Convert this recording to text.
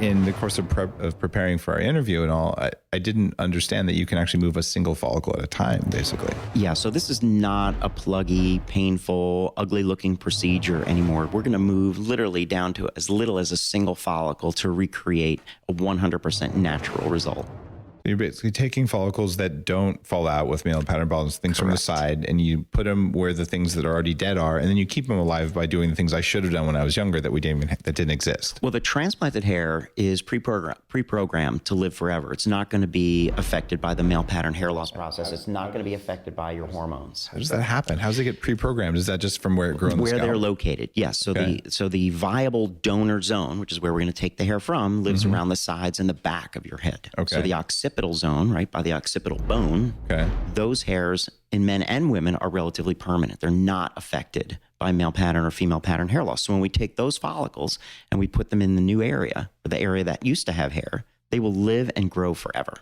in the course of preparing for our interview and all, I didn't understand that you can actually move a single follicle at a time, basically. Yeah, so this is not a pluggy, painful, ugly-looking procedure anymore. We're going to move literally down to as little as a single follicle to recreate a 100% natural result. You're basically taking follicles that don't fall out with male pattern baldness, things from the side, and you put them where the things that are already dead are, and then you keep them alive by doing the things I should have done when I was younger that didn't exist. Well, the transplanted hair is pre-programmed to live forever. It's not going to be affected by the male pattern hair loss process. It's not going to be affected by your hormones. How does that happen? How does it get pre-programmed? Is that just from where it grows? Where they're located, yes. So the viable donor zone, which is where we're going to take the hair from, lives around the sides and the back of your head. Okay. So the occipital zone, right by the occipital bone, those hairs in men and women are relatively permanent. They're not affected by male pattern or female pattern hair loss. So when we take those follicles and we put them in the new area, or the area that used to have hair, they will live and grow forever.